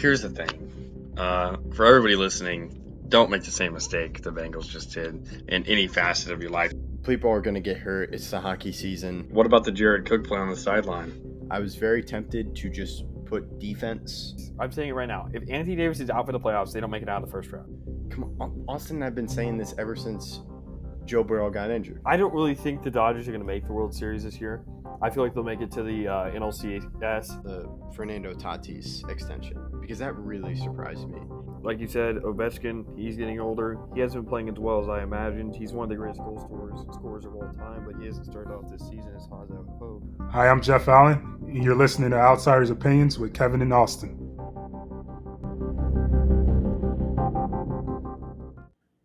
here's the thing. For everybody listening, don't make the same mistake the Bengals just did in any facet of your life. People are going to get hurt. It's the hockey season. What about the Jared Cook play on the sideline? I was very tempted to just put defense. I'm saying it right now. If Anthony Davis is out for the playoffs, they don't make it out of the first round. Come on, Austin and I've been saying this ever since Joe Burrow got injured. I don't really think the Dodgers are going to make the World Series this year. I feel like they'll make it to the NLCS. The Fernando Tatis extension, because that really surprised me. Like you said, Ovechkin, he's getting older. He hasn't been playing as well as I imagined. He's one of the greatest goal scorers of all time, but he hasn't started off this season as hot as I would hope. Hi, I'm Jeff Allen, and you're listening to Outsiders Opinions with Kevin and Austin.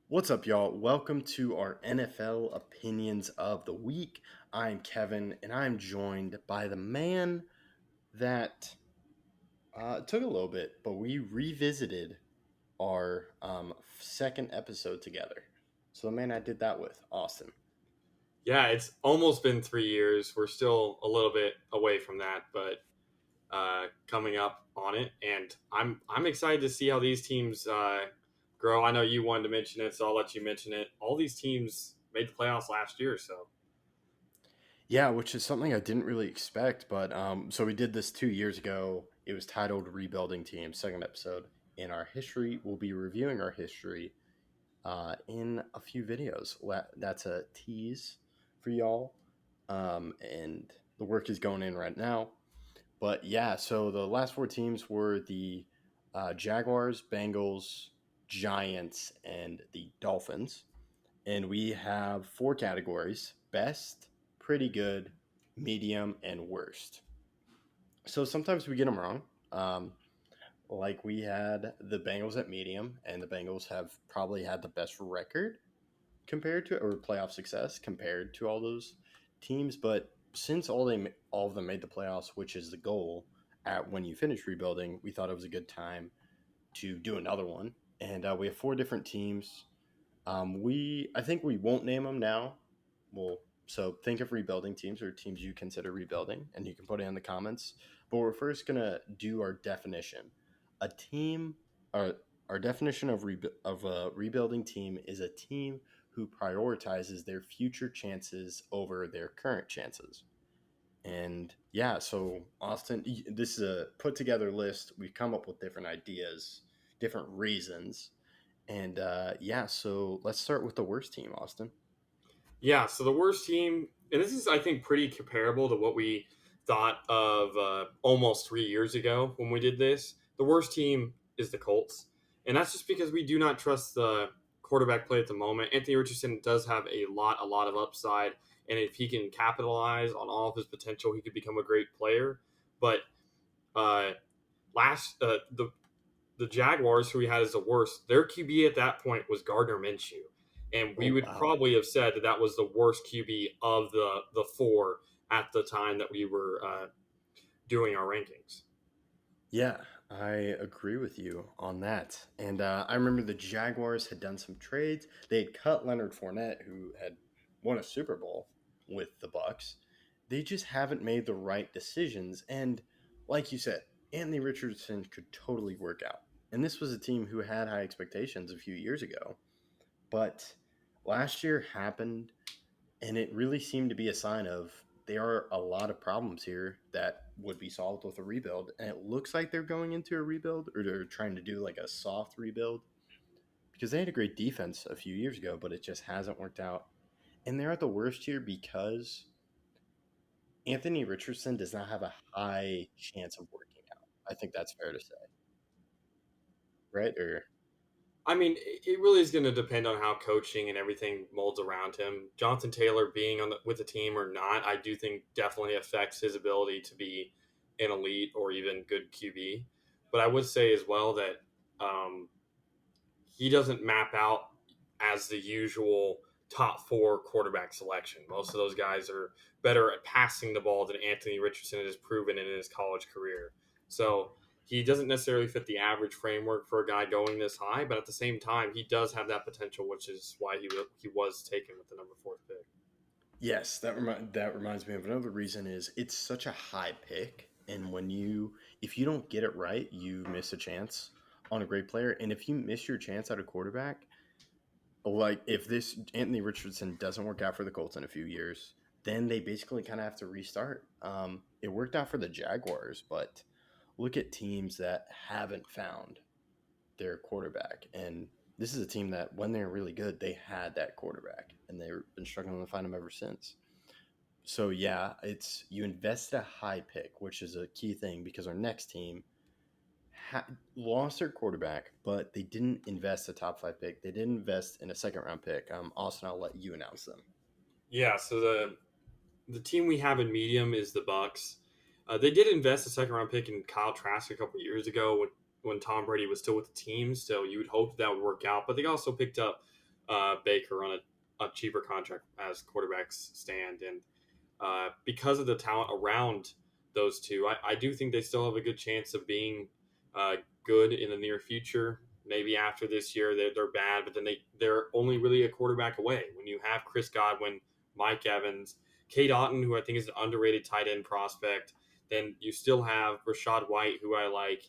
What's up, y'all? Welcome to our NFL Opinions of the Week. I'm Kevin, and I'm joined by the man that took a little bit, but we revisited our second episode together. So the man I did that with, Austin. Yeah, it's almost been 3 years. We're still a little bit away from that, but coming up on it. And I'm excited to see how these teams grow. I know you wanted to mention it, so I'll let you mention it. All these teams made the playoffs last year, so. Yeah, which is something I didn't really expect. But so we did this 2 years ago. It was titled Rebuilding Teams, second episode. In our history, we'll be reviewing our history in a few videos. That's a tease for y'all. And the work is going in right now. But yeah, so the last four teams were the Jaguars, Bengals, Giants, and the Dolphins. And we have four categories: best, pretty good, medium, and worst. So sometimes we get them wrong. Like we had the Bengals at medium, and the Bengals have probably had the best record compared to, or playoff success compared to all those teams. But since all of them made the playoffs, which is the goal at when you finish rebuilding, we thought it was a good time to do another one. And we have four different teams. I think we won't name them now. So think of rebuilding teams or teams you consider rebuilding, and you can put it in the comments. But we're first gonna do our definition. A team, our definition of a rebuilding team is a team who prioritizes their future chances over their current chances. And yeah, so Austin, this is a put together list. We've come up with different ideas, different reasons. And yeah, so let's start with the worst team, Austin. Yeah, so the worst team, and this is, I think, pretty comparable to what we thought of almost 3 years ago when we did this. The worst team is the Colts, and that's just because we do not trust the quarterback play at the moment. Anthony Richardson does have a lot of upside, and if he can capitalize on all of his potential, he could become a great player. But the Jaguars, who we had as the worst, their QB at that point was Gardner Minshew. And we would probably have said that was the worst QB of the four at the time that we were doing our rankings. Yeah, I agree with you on that. And I remember the Jaguars had done some trades. They had cut Leonard Fournette, who had won a Super Bowl with the Bucs. They just haven't made the right decisions. And like you said, Anthony Richardson could totally work out. And this was a team who had high expectations a few years ago. But last year happened, and it really seemed to be a sign of there are a lot of problems here that would be solved with a rebuild. And it looks like they're going into a rebuild, or they're trying to do like a soft rebuild, because they had a great defense a few years ago, but it just hasn't worked out. And they're at the worst here because Anthony Richardson does not have a high chance of working out. I think that's fair to say. Right? Or I mean, it really is going to depend on how coaching and everything molds around him. Jonathan Taylor being with the team or not, I do think definitely affects his ability to be an elite or even good QB. But I would say as well that he doesn't map out as the usual top four quarterback selection. Most of those guys are better at passing the ball than Anthony Richardson has proven in his college career. So he doesn't necessarily fit the average framework for a guy going this high, but at the same time, he does have that potential, which is why he was taken with the number 4th pick. yes, that reminds me of another reason is it's such a high pick And if you don't get it right, you miss a chance on a great player. And if you miss your chance at a quarterback, like if this Anthony Richardson doesn't work out for the Colts in a few years, then they basically kind of have to restart. It worked out for the Jaguars, but look at teams that haven't found their quarterback. And this is a team that when they're really good, they had that quarterback, and they've been struggling to find him ever since. So yeah, it's you invest a high pick, which is a key thing because our next team lost their quarterback, but they didn't invest a top 5 pick. They didn't invest in a second round pick. Austin, I'll let you announce them. Yeah, so the team we have in medium is the Bucks. They did invest a second round pick in Kyle Trask a couple years ago when Tom Brady was still with the team, so you would hope that would work out. But they also picked up Baker on a cheaper contract as quarterbacks stand, and because of the talent around those two, I do think they still have a good chance of being good in the near future. Maybe after this year they're bad, but then they're only really a quarterback away. When you have Chris Godwin, Mike Evans, Kate Otten, who I think is an underrated tight end prospect, then you still have Rashad White, who I like.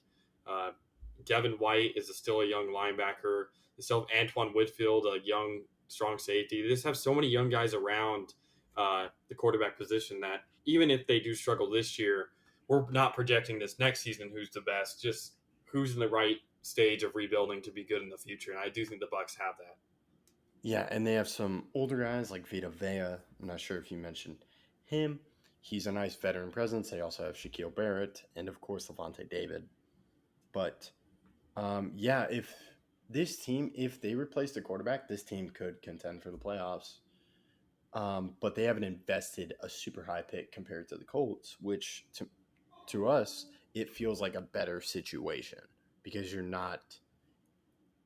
Devin White is still a young linebacker. They still have Antoine Whitfield, a young, strong safety. They just have so many young guys around the quarterback position that even if they do struggle this year, we're not projecting this next season who's the best, just who's in the right stage of rebuilding to be good in the future. And I do think the Bucks have that. Yeah, and they have some older guys like Vita Vea. I'm not sure if you mentioned him. He's a nice veteran presence. They also have Shaquille Barrett and, of course, Levante David. But, yeah, if they replace the quarterback, this team could contend for the playoffs. But they haven't invested a super high pick compared to the Colts, which to us, it feels like a better situation because you're not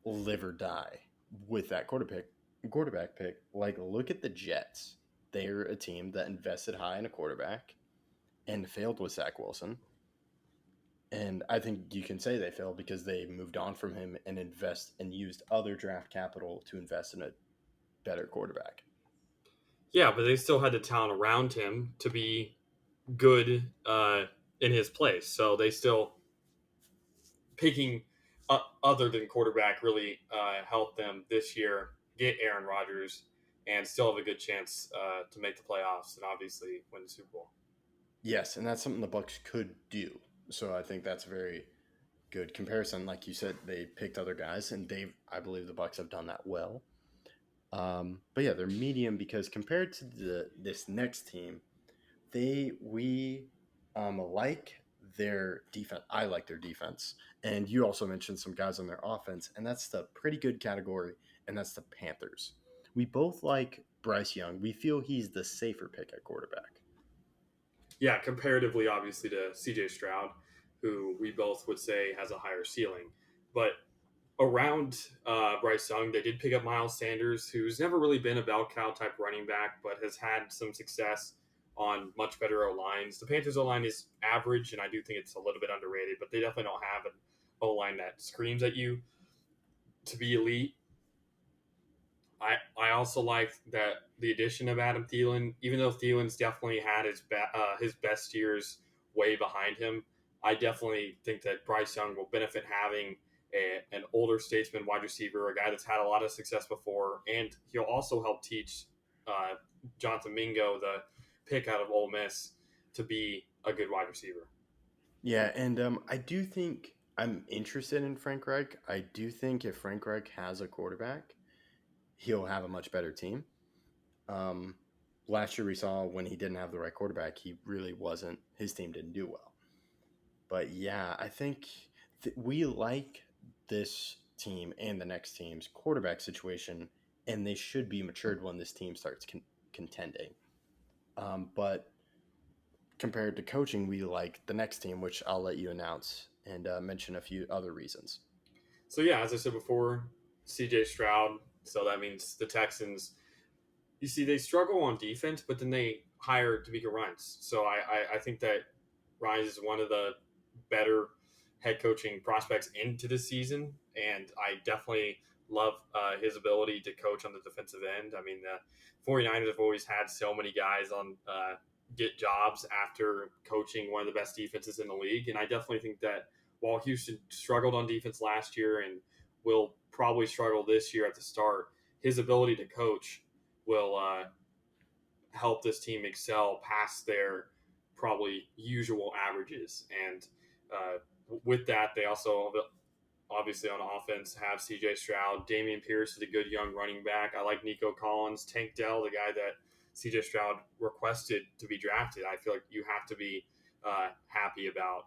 live or die with that quarterback pick. Like, look at the Jets. They're a team that invested high in a quarterback and failed with Zach Wilson. And I think you can say they failed because they moved on from him and used other draft capital to invest in a better quarterback. Yeah, but they still had the talent around him to be good in his place. So they still picking other than quarterback really helped them this year get Aaron Rodgers and still have a good chance to make the playoffs and obviously win the Super Bowl. Yes, and that's something the Bucks could do. So I think that's a very good comparison. Like you said, they picked other guys, and I believe the Bucks have done that well. But yeah, they're medium because compared to this next team, we like their defense. I like their defense, and you also mentioned some guys on their offense, and that's the pretty good category, and that's the Panthers. We both like Bryce Young. We feel he's the safer pick at quarterback. Yeah, comparatively, obviously, to CJ Stroud, who we both would say has a higher ceiling. But around Bryce Young, they did pick up Miles Sanders, who's never really been a bell cow type running back, but has had some success on much better O-lines. The Panthers O-line is average, and I do think it's a little bit underrated, but they definitely don't have an O-line that screams at you to be elite. I also like that the addition of Adam Thielen, even though Thielen's definitely had his best years way behind him, I definitely think that Bryce Young will benefit having an older statesman wide receiver, a guy that's had a lot of success before, and he'll also help teach Jonathan Mingo, the pick out of Ole Miss, to be a good wide receiver. Yeah, and I do think I'm interested in Frank Reich. I do think if Frank Reich has a quarterback, he'll have a much better team. Last year we saw when he didn't have the right quarterback, his team didn't do well. But yeah, I think we like this team and the next team's quarterback situation, and they should be matured when this team starts contending. But compared to coaching, we like the next team, which I'll let you announce and mention a few other reasons. So yeah, as I said before, CJ Stroud. So that means the Texans. You see, they struggle on defense, but then they hire D'Amico Ryans. So I think that Ryans is one of the better head coaching prospects into the season, and I definitely love his ability to coach on the defensive end. I mean, the 49ers have always had so many guys on get jobs after coaching one of the best defenses in the league. And I definitely think that while Houston struggled on defense last year and will probably struggle this year at the start, his ability to coach will help this team excel past their probably usual averages. And with that, they also obviously on offense have CJ Stroud. Damian Pierce is a good young running back. I like Nico Collins. Tank Dell, the guy that CJ Stroud requested to be drafted. I feel like you have to be happy about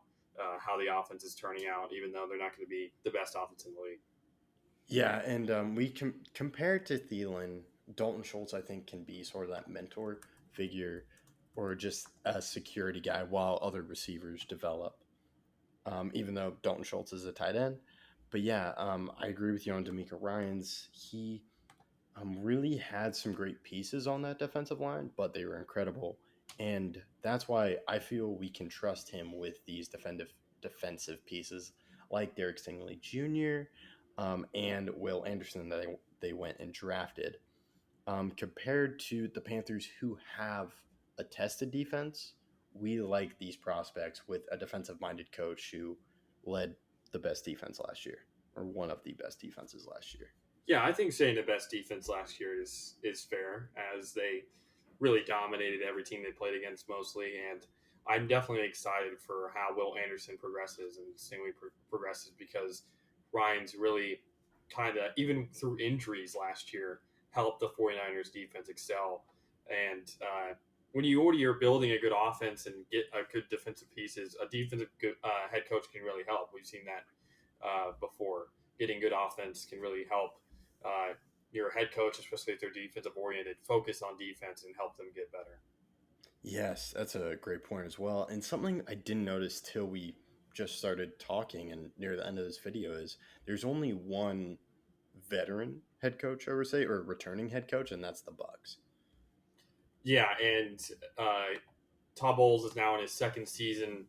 how the offense is turning out, even though they're not going to be the best offense in the league. Yeah, and compared to Thielen, Dalton Schultz, I think, can be sort of that mentor figure or just a security guy while other receivers develop. Even though Dalton Schultz is a tight end. But yeah, I agree with you on D'Amico Ryans. He really had some great pieces on that defensive line, but they were incredible. And that's why I feel we can trust him with these defensive pieces like Derek Stingley Jr. And Will Anderson that they went and drafted. Compared to the Panthers, who have a tested defense, we like these prospects with a defensive-minded coach who led the best defense last year, or one of the best defenses last year. Yeah, I think saying the best defense last year is fair, as they really dominated every team they played against mostly. And I'm definitely excited for how Will Anderson progresses and Stingley progresses, because Ryan's really kind of, even through injuries last year, helped the 49ers defense excel. And when you already are building a good offense and get a good defensive pieces, a defensive good, head coach can really help. We've seen that before. Getting good offense can really help your head coach, especially if they're defensive oriented, focus on defense and help them get better. Yes, that's a great point as well. And something I didn't notice till we just started talking and near the end of this video is there's only one veteran head coach, I would say, or returning head coach, and that's the Bucs. Yeah, and Todd Bowles is now in his second season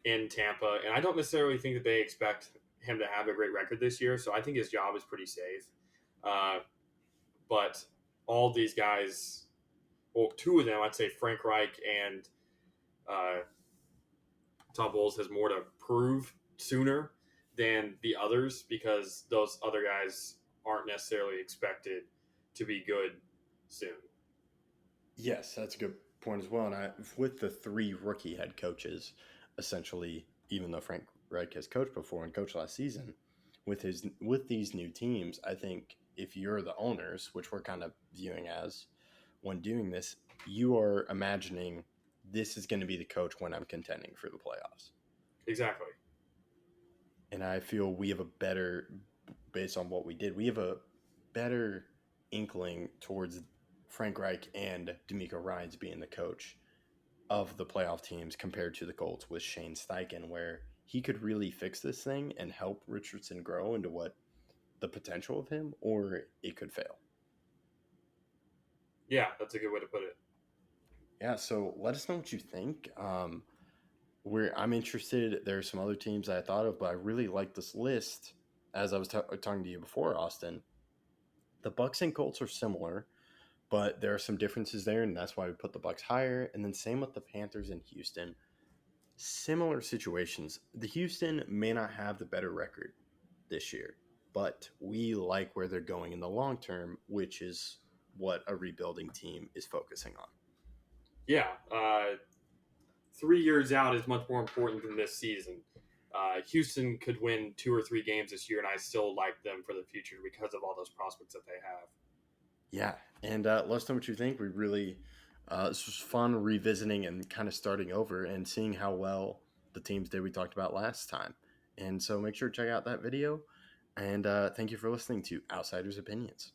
in Tampa, and I don't necessarily think that they expect him to have a great record this year, so I think his job is pretty safe. But all these guys, well, two of them, I'd say Frank Reich and Todd Bowles, has more to prove sooner than the others, because those other guys aren't necessarily expected to be good soon. Yes, that's a good point as well. And with the three rookie head coaches, essentially, even though Frank Reich has coached before and coached last season, with these new teams, I think if you're the owners, which we're kind of viewing as when doing this, you are imagining this is going to be the coach when I'm contending for the playoffs. Exactly. And I feel we have a better, based on what we did, we have a better inkling towards Frank Reich and D'Amico Ryans being the coach of the playoff teams compared to the Colts with Shane Steichen, where he could really fix this thing and help Richardson grow into what the potential of him, or it could fail. Yeah, that's a good way to put it. Yeah, so let us know what you think. I'm interested. There are some other teams I thought of, but I really like this list. As I was talking to you before, Austin, the Bucs and Colts are similar, but there are some differences there, and that's why we put the Bucs higher. And then same with the Panthers and Houston. Similar situations. The Houston may not have the better record this year, but we like where they're going in the long term, which is what a rebuilding team is focusing on. Yeah, 3 years out is much more important than this season. Houston could win 2 or 3 games this year, and I still like them for the future because of all those prospects that they have. Yeah, and let us know what you think. We really, this was fun revisiting and kind of starting over and seeing how well the teams did we talked about last time. And so make sure to check out that video. And thank you for listening to Outsiders Opinions.